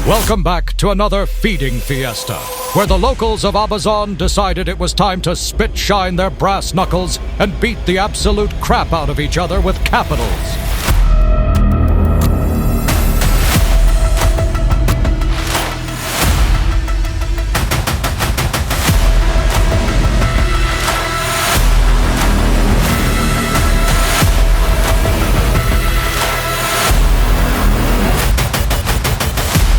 Welcome back to another feeding fiesta, where the locals of Ahbazon decided it was time to spit shine their brass knuckles and beat the absolute crap out of each other with capitals.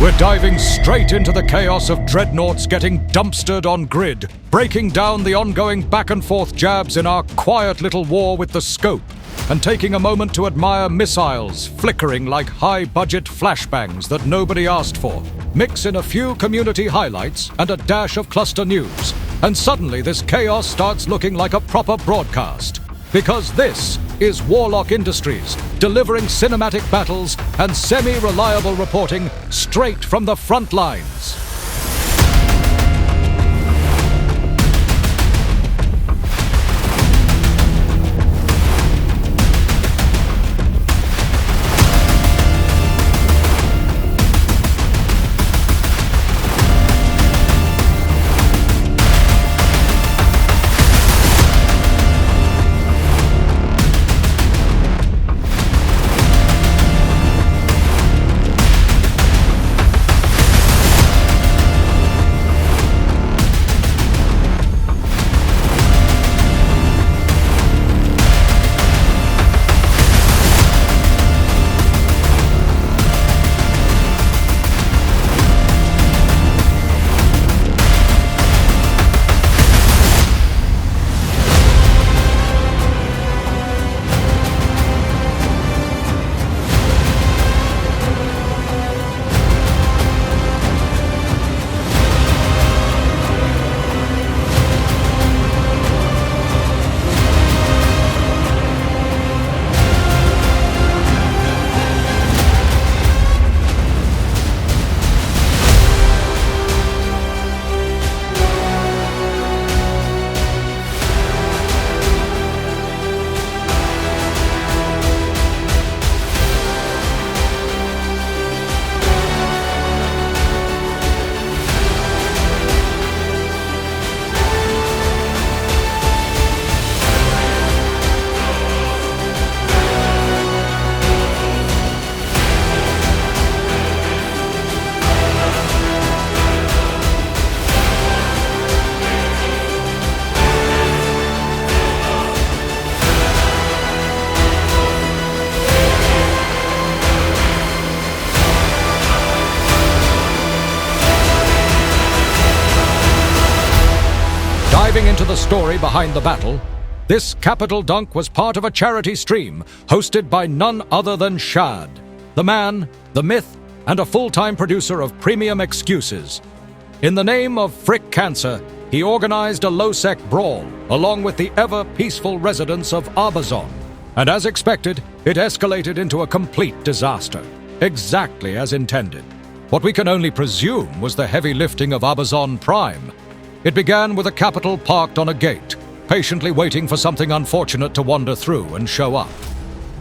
We're diving straight into the chaos of dreadnoughts getting dumpstered on grid, breaking down the ongoing back-and-forth jabs in our quiet little war with the scope, and taking a moment to admire missiles flickering like high-budget flashbangs that nobody asked for. Mix in a few community highlights and a dash of cluster news, and suddenly this chaos starts looking like a proper broadcast. Because this is Warlock Industries, delivering cinematic battles and semi-reliable reporting straight from the front lines. Diving into the story behind the battle, this capital dunk was part of a charity stream hosted by none other than Shad, the man, the myth, and a full-time producer of premium excuses. In the name of Frick Cancer, he organized a low-sec brawl along with the ever-peaceful residents of Ahbazon. And as expected, it escalated into a complete disaster, exactly as intended. What we can only presume was the heavy lifting of Ahbazon Prime. It began with a capital parked on a gate, patiently waiting for something unfortunate to wander through and show up.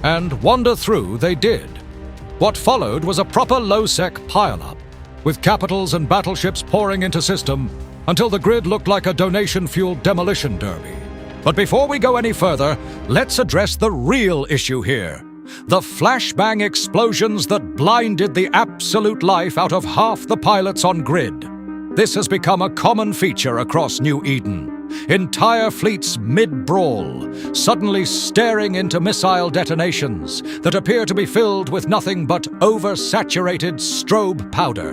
And wander through they did. What followed was a proper low-sec pile-up, with capitals and battleships pouring into system until the grid looked like a donation-fueled demolition derby. But before we go any further, let's address the real issue here. The flashbang explosions that blinded the absolute life out of half the pilots on grid. This has become a common feature across New Eden. Entire fleets mid-brawl, suddenly staring into missile detonations that appear to be filled with nothing but oversaturated strobe powder.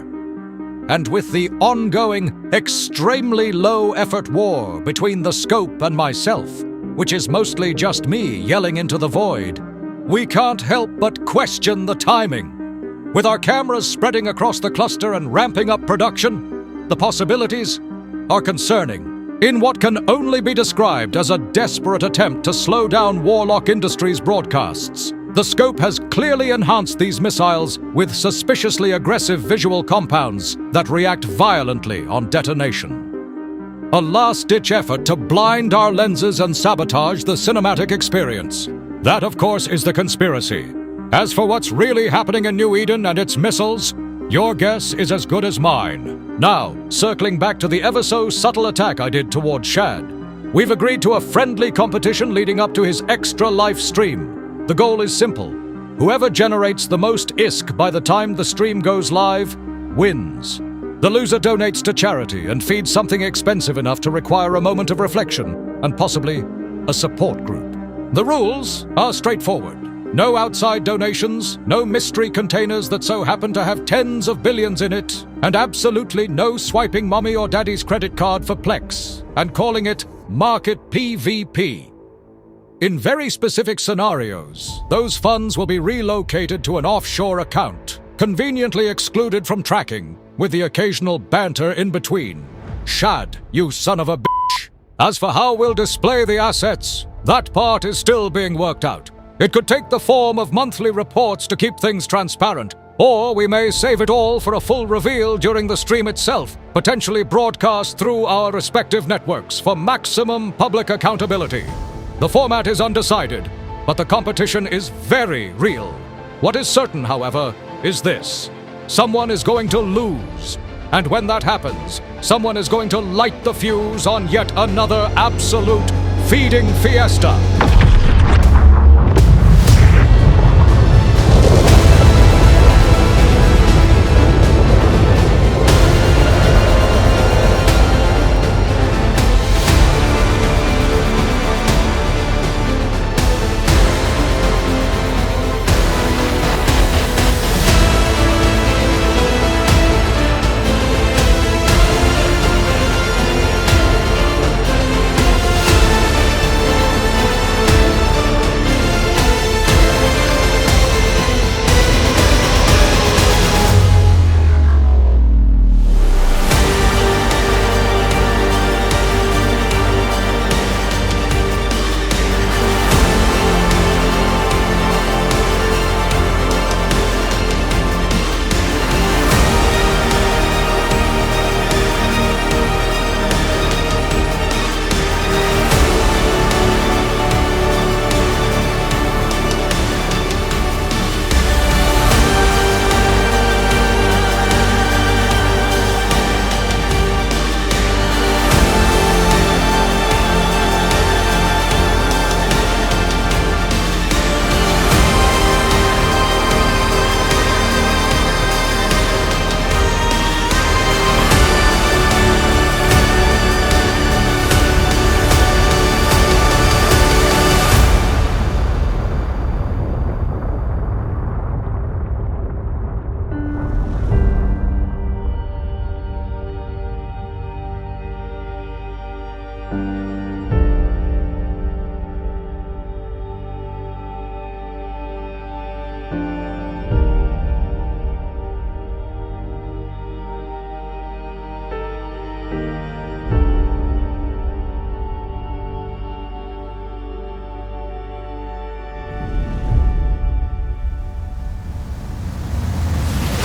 And with the ongoing, extremely low-effort war between the scope and myself, which is mostly just me yelling into the void, we can't help but question the timing. With our cameras spreading across the cluster and ramping up production, the possibilities are concerning. In what can only be described as a desperate attempt to slow down Warlock Industries broadcasts, the scope has clearly enhanced these missiles with suspiciously aggressive visual compounds that react violently on detonation. A last-ditch effort to blind our lenses and sabotage the cinematic experience. That, of course, is the conspiracy. As for what's really happening in New Eden and its missiles, Your guess is as good as mine. Now, circling back to the ever-so-subtle attack I did towards Shad. We've agreed to a friendly competition leading up to his extra life stream. The goal is simple. Whoever generates the most ISK by the time the stream goes live, wins. The loser donates to charity and feeds something expensive enough to require a moment of reflection and possibly a support group. The rules are straightforward. No outside donations, no mystery containers that so happen to have tens of billions in it, and absolutely no swiping mommy or daddy's credit card for Plex and calling it Market PvP. In very specific scenarios, those funds will be relocated to an offshore account, conveniently excluded from tracking, with the occasional banter in between. Shad, you son of a bitch. As for how we'll display the assets, that part is still being worked out. It could take the form of monthly reports to keep things transparent, or we may save it all for a full reveal during the stream itself, potentially broadcast through our respective networks for maximum public accountability. The format is undecided, but the competition is very real. What is certain, however, is this. Someone is going to lose. And when that happens, someone is going to light the fuse on yet another absolute feeding fiesta.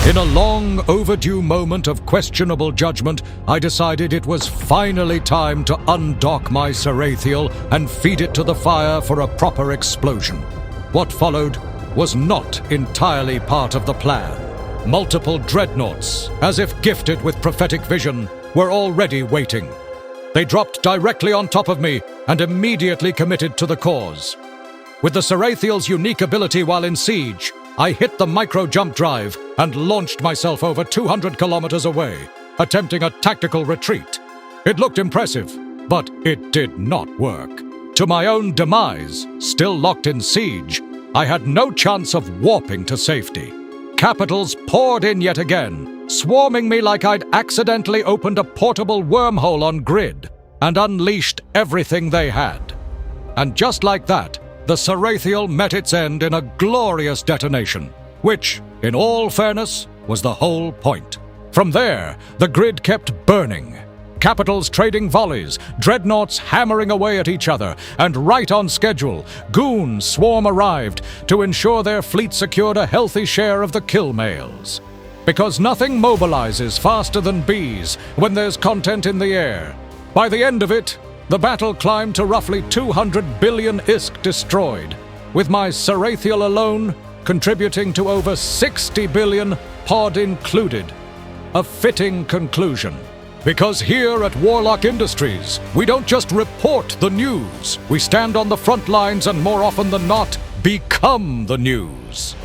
In a long overdue moment of questionable judgment, I decided it was finally time to undock my Sarathiel and feed it to the fire for a proper explosion. What followed was not entirely part of the plan. Multiple dreadnoughts, as if gifted with prophetic vision, were already waiting. They dropped directly on top of me and immediately committed to the cause. With the Sarathiel's unique ability while in siege, I hit the micro-jump drive and launched myself over 200 kilometers away, attempting a tactical retreat. It looked impressive, but it did not work. To my own demise, still locked in siege, I had no chance of warping to safety. Capitals poured in yet again, swarming me like I'd accidentally opened a portable wormhole on Grid and unleashed everything they had. And just like that, the Sarathiel met its end in a glorious detonation, which, in all fairness, was the whole point. From there, the Grid kept burning. Capitals trading volleys, dreadnoughts hammering away at each other, and right on schedule, Goon swarm arrived to ensure their fleet secured a healthy share of the kill mails. Because nothing mobilizes faster than bees when there's content in the air. By the end of it, the battle climbed to roughly 200 billion ISK destroyed, with my Sarathiel alone contributing to over 60 billion pod included. A fitting conclusion. Because here at Warlock Industries, we don't just report the news. We stand on the front lines and more often than not, become the news.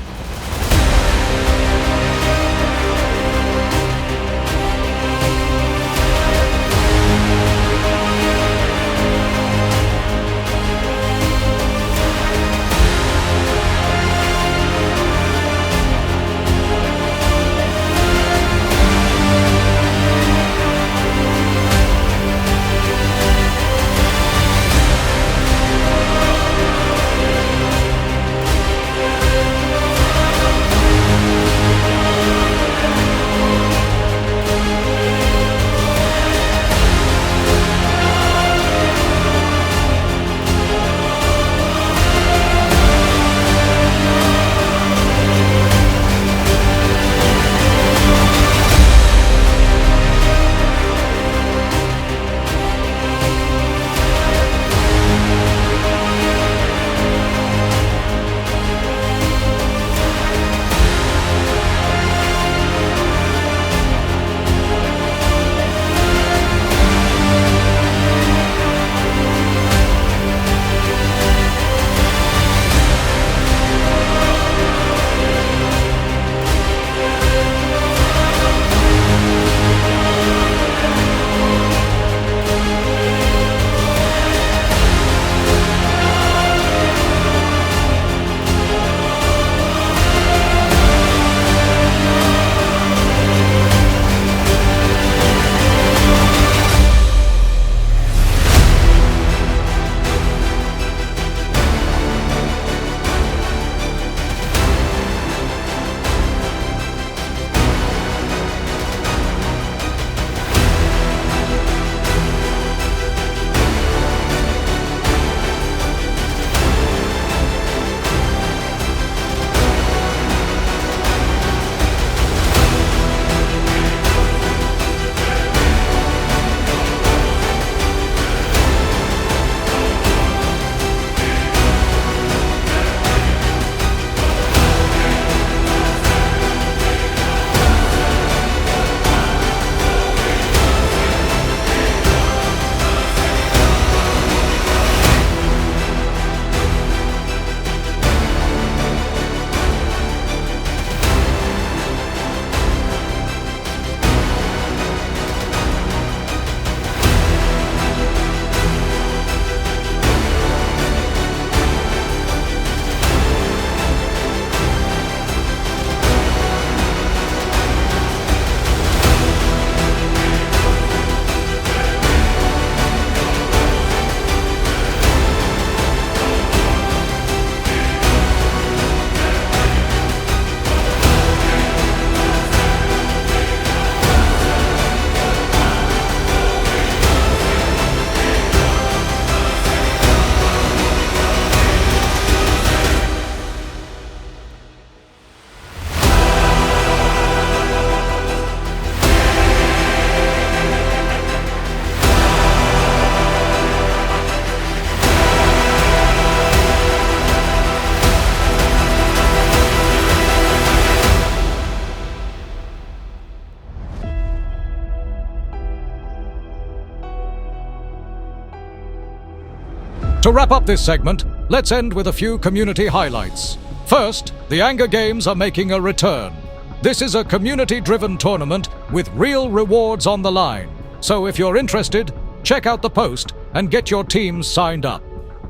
To wrap up this segment, let's end with a few community highlights. First, the Anger Games are making a return. This is a community-driven tournament with real rewards on the line. So if you're interested, check out the post and get your teams signed up.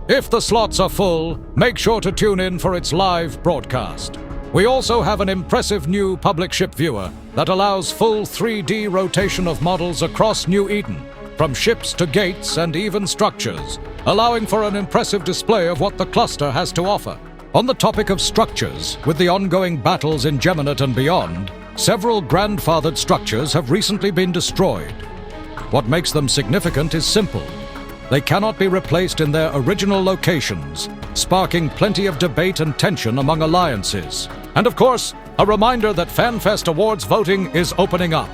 If the slots are full, make sure to tune in for its live broadcast. We also have an impressive new public ship viewer that allows full 3D rotation of models across New Eden, from ships to gates and even structures, allowing for an impressive display of what the cluster has to offer. On the topic of structures, with the ongoing battles in Geminate and beyond, several grandfathered structures have recently been destroyed. What makes them significant is simple. They cannot be replaced in their original locations, sparking plenty of debate and tension among alliances. And of course, a reminder that FanFest Awards voting is opening up.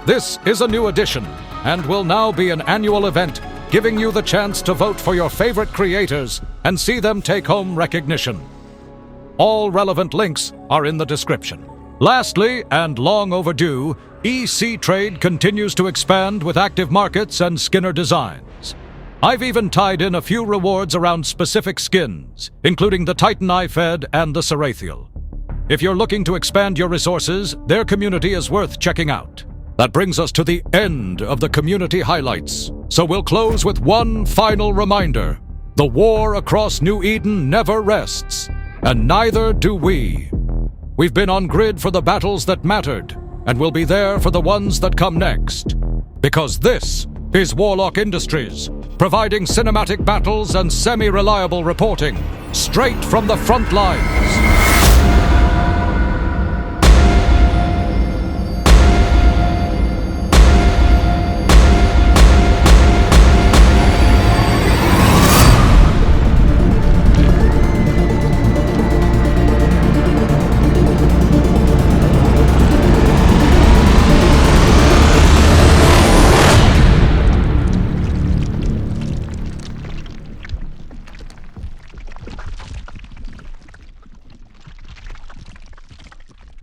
This is a new edition, and will now be an annual event, giving you the chance to vote for your favorite creators and see them take home recognition. All relevant links are in the description. Lastly, and long overdue, EC trade continues to expand with active markets and skinner designs. I've even tied in a few rewards around specific skins, including the Titan Eye Fed and the Sarathiel. If you're looking to expand your resources, their community is worth checking out. That brings us to the end of the community highlights, so we'll close with one final reminder. The war across New Eden never rests, and neither do we. We've been on grid for the battles that mattered, and we'll be there for the ones that come next. Because this is Warlock Industries, providing cinematic battles and semi-reliable reporting, straight from the front lines.